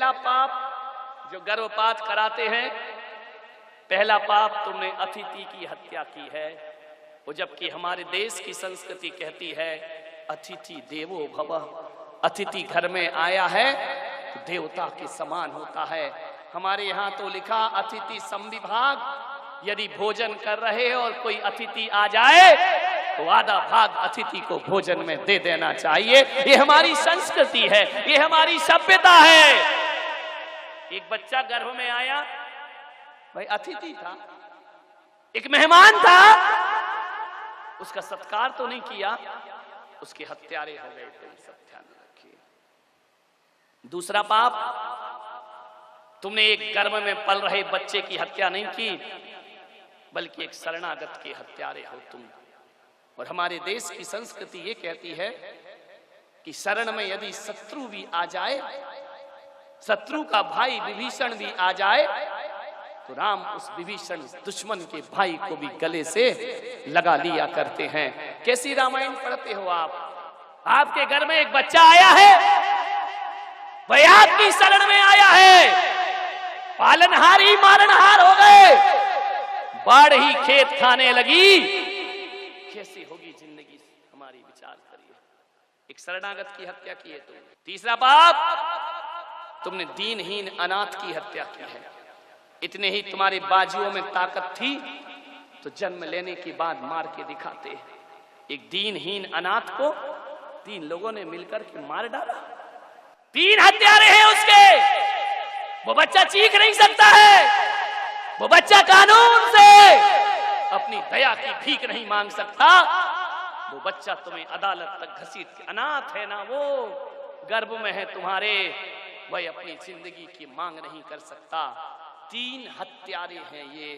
पहला पाप जो गर्भपात कराते हैं, पहला पाप तुमने अतिथि की हत्या की है। वो जबकि हमारे देश की संस्कृति कहती है अतिथि देवो भव, अतिथि घर में आया है तो देवता के समान होता है। हमारे यहाँ तो लिखा अतिथि संविभाग, यदि भोजन कर रहे हो और कोई अतिथि आ जाए तो आधा भाग अतिथि को भोजन में दे देना चाहिए। ये हमारी संस्कृति है, ये हमारी सभ्यता है। एक बच्चा गर्भ में आया, भाई अतिथि था, एक मेहमान था, उसका सत्कार तो नहीं किया, उसके हत्यारे हो गए थे। सब ध्यान रखिए। दूसरा पाप, तुमने एक गर्भ में पल रहे बच्चे की हत्या नहीं की, बल्कि एक शरणागत के हत्यारे हो तुम। और हमारे देश की संस्कृति ये कहती है कि शरण में यदि शत्रु भी आ जाए, शत्रु का भाई विभीषण भी आ जाए, तो राम उस विभीषण दुश्मन के भाई को भी गले से लगा लिया करते हैं। कैसी रामायण पढ़ते हो आप? आपके घर में एक बच्चा आया है, वह आपकी शरण में आया है, पालनहार ही मारनहार हो गए, बाढ़ ही खेत खाने लगी, कैसी होगी जिंदगी हमारी? विचार करिए। एक शरणागत की हत्या की है तुम। तीसरा पाप, तुमने दीनहीन अनाथ की हत्या की है। इतने ही तुम्हारे बाजुओं में ताकत थी तो जन्म लेने के बाद मार के दिखाते। एक दीनहीन अनाथ को 3 लोगों ने मिलकर के मार डाला। 3 हत्यारे हैं उसके। वो बच्चा चीख नहीं सकता है, वो बच्चा कानून से अपनी दया की भीख नहीं मांग सकता। वो बच्चा तुम्हें अदालत तक घसीट के, अनाथ है ना वो, गर्भ में है तुम्हारे, वह अपनी जिंदगी की मांग नहीं कर सकता। 3 हत्यारे हैं ये।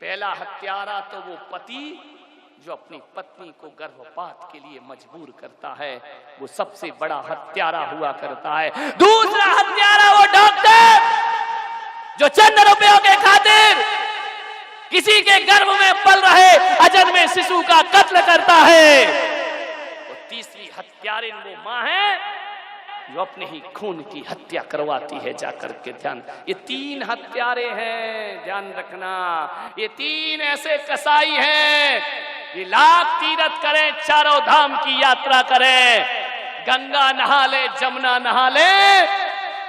पहला हत्यारा तो वो पति जो अपनी पत्नी को गर्भपात के लिए मजबूर करता है, वो सबसे बड़ा हत्यारा हुआ करता है। दूसरा हत्यारा वो डॉक्टर जो चंद रुपयों के खातिर किसी के गर्भ में पल रहे अजन्मे शिशु का कत्ल करता है। और तीसरी हत्यारिन वो मां है जो अपने ही खून की हत्या करवाती है जाकर के। ध्यान, ये 3 हत्यारे हैं, ध्यान रखना। ये 3 ऐसे कसाई हैं, ये लाख तीर्थ करें, चारों धाम की यात्रा करें, गंगा नहा ले, जमुना नहा ले,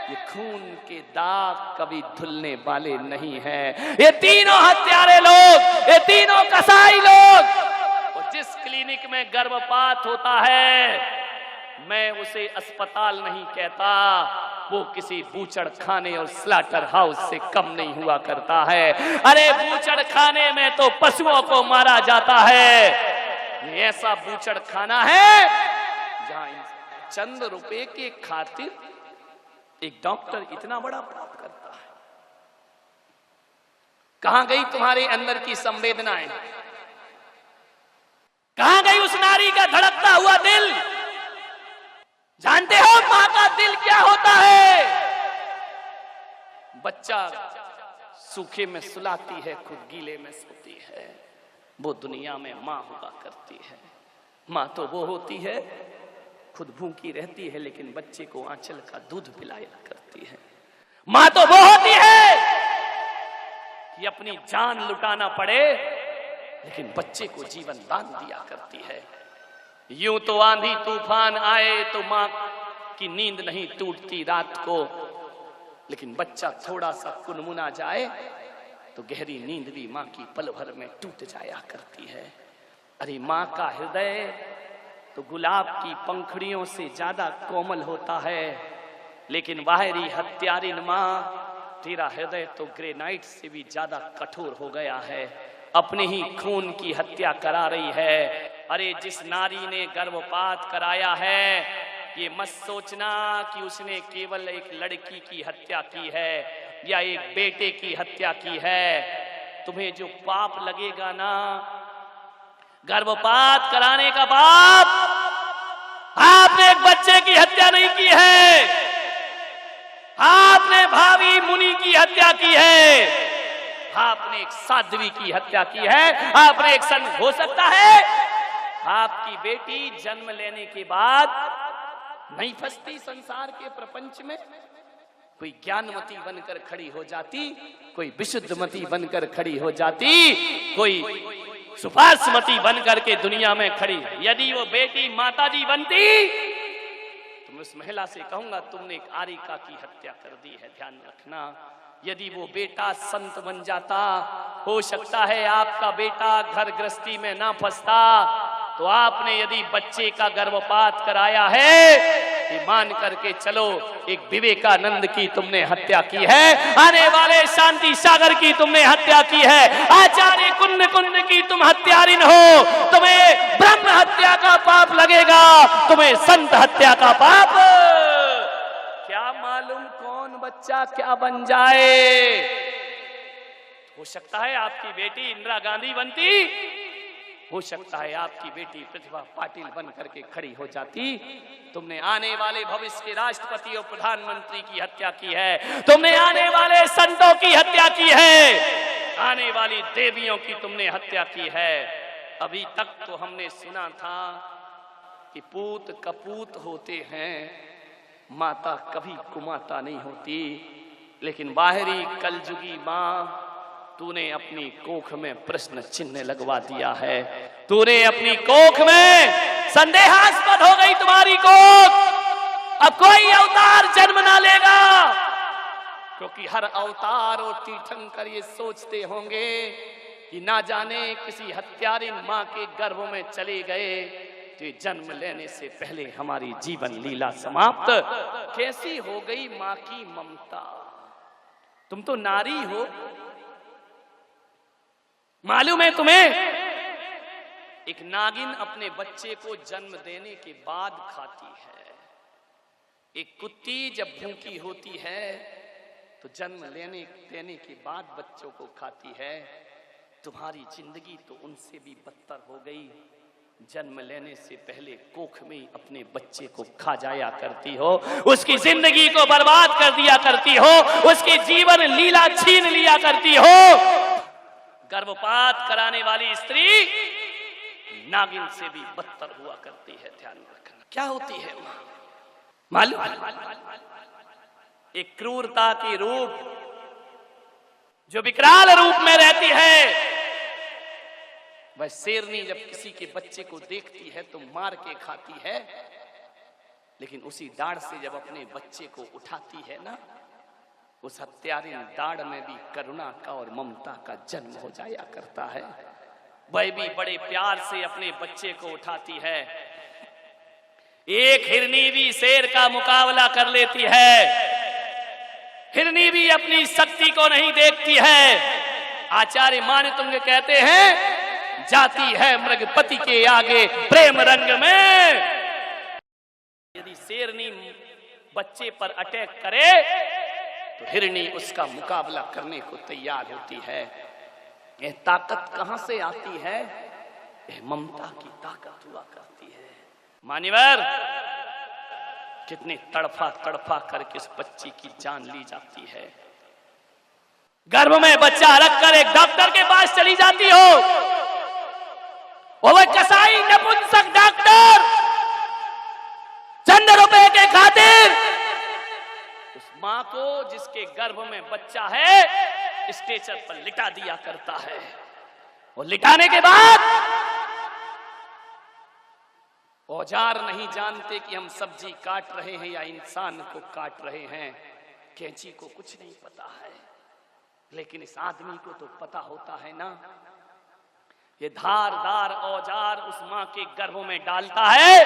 ये खून के दाग कभी धुलने वाले नहीं हैं। ये तीनों हत्यारे लोग, ये तीनों कसाई लोग। और जिस क्लिनिक में गर्भपात होता है, मैं उसे अस्पताल नहीं कहता, वो किसी बूचड़ खाने और स्लाटर हाउस से कम नहीं हुआ करता है। अरे बूचड़ खाने में तो पशुओं को मारा जाता है, ये ऐसा बूचड़ खाना है जहां चंद रुपए के खातिर एक डॉक्टर इतना बड़ा पाप करता है। कहां गई तुम्हारे अंदर की संवेदनाएं? कहां गई उस नारी का धड़कता हुआ दिल? जानते हो मां का दिल क्या होता है? बच्चा सूखे में सुलाती है, खुद गीले में सोती है, वो दुनिया में मां हुआ करती है। मां तो वो होती है खुद भूखी रहती है लेकिन बच्चे को आंचल का दूध पिलाया करती है। मां तो वो होती है कि अपनी जान लुटाना पड़े लेकिन बच्चे को जीवन दान दिया करती है। यूं तो आंधी तूफान आए तो मां की नींद नहीं टूटती रात को, लेकिन बच्चा थोड़ा सा कुनमुना जाए तो गहरी नींद भी मां की पल भर में टूट जाया करती है। अरे मां का हृदय तो गुलाब की पंखुड़ियों से ज्यादा कोमल होता है, लेकिन बाहरी हत्यारिन मां, तेरा हृदय तो ग्रेनाइट से भी ज्यादा कठोर हो गया है, अपने ही खून की हत्या करा रही है। अरे जिस नारी ने गर्भपात कराया है, ये मत सोचना कि उसने केवल एक लड़की की हत्या की है या एक बेटे की हत्या की है। तुम्हें जो पाप लगेगा ना गर्भपात कराने का पाप, आपने एक बच्चे की हत्या नहीं की है, आपने भावी मुनि की हत्या की है, आपने एक साध्वी की हत्या की है, आपने एक हो सकता है आपकी बेटी जन्म लेने के बाद नहीं फंसती संसार के प्रपंच में, कोई ज्ञानमती बनकर खड़ी हो जाती, कोई विशुद्धमती बनकर खड़ी हो जाती, कोई सुपार्श्वमती बनकर के दुनिया में खड़ी। यदि वो बेटी माताजी बनती तो मैं उस महिला से कहूंगा तुमने एक आरिका की हत्या कर दी है, ध्यान रखना। यदि वो बेटा संत बन जाता, हो सकता है आपका बेटा घर गृहस्थी में ना फंसता, तो आपने यदि बच्चे का गर्भपात कराया है कि मान करके चलो एक विवेकानंद की तुमने हत्या की है, आने वाले शांति सागर की तुमने हत्या की है, आचार्य कुंद की तुम हत्यारिन हो, तुम्हें ब्रह्म हत्या का पाप लगेगा, तुम्हें संत हत्या का पाप। क्या मालूम कौन बच्चा क्या बन जाए। हो सकता है आपकी बेटी इंदिरा गांधी बनती, हो सकता है आपकी बेटी प्रतिभा पाटिल बन करके खड़ी हो जाती। तुमने आने वाले भविष्य के राष्ट्रपति और प्रधानमंत्री की हत्या की है, तुमने आने वाले संतों की हत्या की है, आने वाली देवियों की तुमने हत्या की है। अभी तक तो हमने सुना था कि पूत कपूत होते हैं, माता कभी कुमाता नहीं होती, लेकिन बाहरी कलजुगी मां तूने अपनी कोख में प्रश्न चिन्ह लगवा दिया है, तूने अपनी कोख में संदेहास्पद हो गई तुम्हारी कोख। अब कोई अवतार जन्म ना लेगा, क्योंकि हर अवतार और तीर्थंकर ये सोचते होंगे कि ना जाने किसी हत्यारिन मां के गर्भ में चले गए तो जन्म लेने से पहले हमारी जीवन लीला समाप्त। कैसी हो गई मां की ममता। तुम तो नारी हो, मालूम है तुम्हें? एक नागिन अपने बच्चे को जन्म देने के बाद खाती है। एक कुत्ती जब भूखी होती है तो जन्म देने के बाद बच्चों को खाती है। तुम्हारी जिंदगी तो उनसे भी बदतर हो गई। जन्म लेने से पहले कोख में अपने बच्चे को खा जाया करती हो, उसकी जिंदगी को बर्बाद कर दिया करती हो, उसकी जीवन लीला छीन लिया करती हो। गर्भपात कराने वाली स्त्री नागिन से भी बदतर हुआ करती है, ध्यान रखना। क्या होती है मालूम? एक क्रूरता की रूप जो विकराल रूप में रहती है। वह शेरनी जब किसी के बच्चे को देखती है तो मार के खाती है, लेकिन उसी दाढ़ से जब अपने बच्चे को उठाती है ना, उस हत्यारिन दाढ़ में भी करुणा का और ममता का जन्म हो जाया करता है। वह भी बड़े प्यार से अपने बच्चे को उठाती है। एक हिरनी भी शेर का मुकाबला कर लेती है। हिरनी भी अपनी शक्ति को नहीं देखती है। आचार्य मान तुंग कहते हैं, जाती है मृगपति के आगे प्रेम रंग में। यदि शेरनी बच्चे पर अटैक करे तो हिरनी उसका मुकाबला करने को तैयार होती है। यह ताकत कहां से आती है? यह ममता की ताकत हुआ करती है। मान्यवर, कितनी तड़फा तड़फा करके उस बच्ची की जान ली जाती है। गर्भ में बच्चा रखकर एक डॉक्टर के पास चली जाती हो, वह कसाई नपुंसक डॉक्टर चंद रुपए के खातिर उस मां को जिसके गर्भ में बच्चा है स्ट्रेचर पर लिटा दिया करता है। और लिटाने के बाद औजार नहीं जानते कि हम सब्जी काट रहे हैं या इंसान को काट रहे हैं। कैंची को कुछ नहीं पता है, लेकिन इस आदमी को तो पता होता है ना। ये धारदार औजार उस मां के गर्भ में डालता है।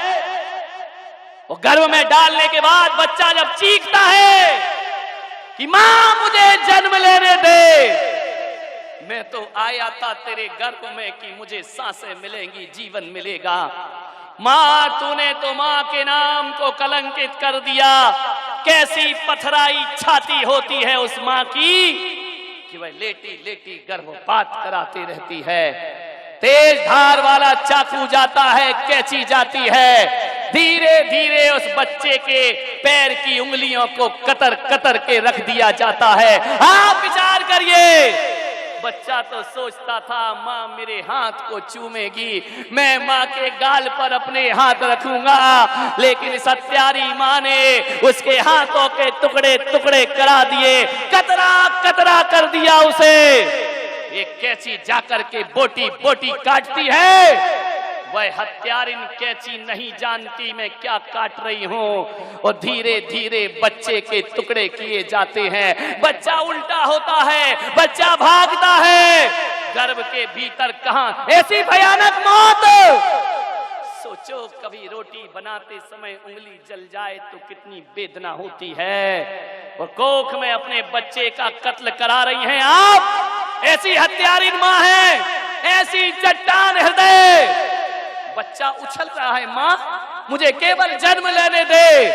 और गर्भ में डालने के बाद बच्चा जब चीखता है कि मां मुझे जन्म लेने दे, मैं तो आया था तेरे गर्भ में कि मुझे सांसें मिलेंगी, जीवन मिलेगा। मां, तूने तो मां के नाम को कलंकित कर दिया। कैसी पथराई छाती होती है उस मां की कि वह लेटी लेटी गर्भपात कराती रहती है। तेज धार वाला चाकू जाता है, कैंची जाती है, धीरे धीरे उस बच्चे के पैर की उंगलियों को कतर कतर के रख दिया जाता है। आप विचार करिए, बच्चा तो सोचता था माँ मेरे हाथ को चूमेगी, मैं माँ के गाल पर अपने हाथ रखूंगा, लेकिन इस हत्यारी माँ ने उसके हाथों के टुकड़े टुकड़े करा दिए, कतरा कतरा कर दिया उसे। एक कैंची जाकर के बोटी बोटी काटती है, वह हत्यारिन कैंची नहीं जानती मैं क्या काट रही हूँ, और धीरे धीरे बच्चे के टुकड़े किए जाते हैं। बच्चा उल्टा होता है, बच्चा भागता है, गर्भ के भीतर कहां ऐसी भयानक मौत। सोचो कभी रोटी बनाते समय उंगली जल जाए तो कितनी वेदना होती है, और कोख में अपने बच्चे का कत्ल करा रही हैं आप। ऐसी हत्यारिन मां है, ऐसी चट्टान हृदय। बच्चा उछल रहा है, माँ मुझे केवल जन्म लेने दे,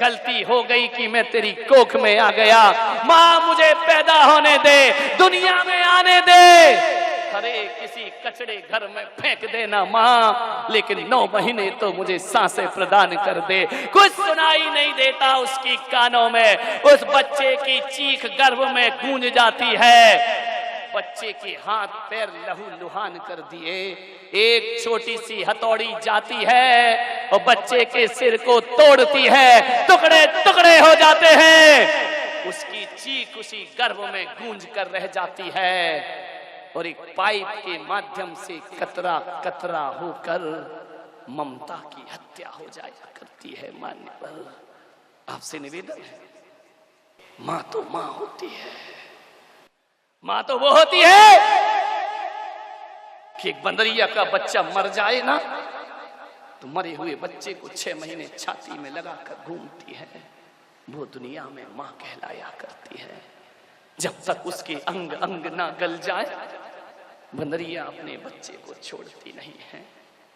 गलती हो गई कि मैं तेरी कोख में आ गया, माँ मुझे पैदा होने दे, दुनिया में आने दे। अरे किसी कचड़े घर में फेंक देना माँ, लेकिन 9 महीने तो मुझे सांसें प्रदान कर दे। कुछ सुनाई नहीं देता उसकी कानों में, उस बच्चे की चीख गर्भ में गूंज जाती है। बच्चे के हाथ पैर लहू लुहान कर दिए, एक छोटी सी हथौड़ी जाती है और बच्चे के सिर को तोड़ती है, टुकड़े टुकड़े हो जाते हैं। उसकी चीख उसी गर्भ में गूंज कर रह जाती है, और एक पाइप के माध्यम से कतरा कतरा होकर ममता की हत्या हो जाया करती है। मान्यवर, आपसे निवेदन है, मां तो मां होती है, मां तो वो होती है कि एक बंदरिया का बच्चा मर जाए ना, तो मरे हुए बच्चे को 6 महीने छाती में लगाकर घूमती है, वो दुनिया में मां कहलाया करती है। जब तक उसके अंग अंग ना गल जाए, बंदरिया अपने बच्चे को छोड़ती नहीं है।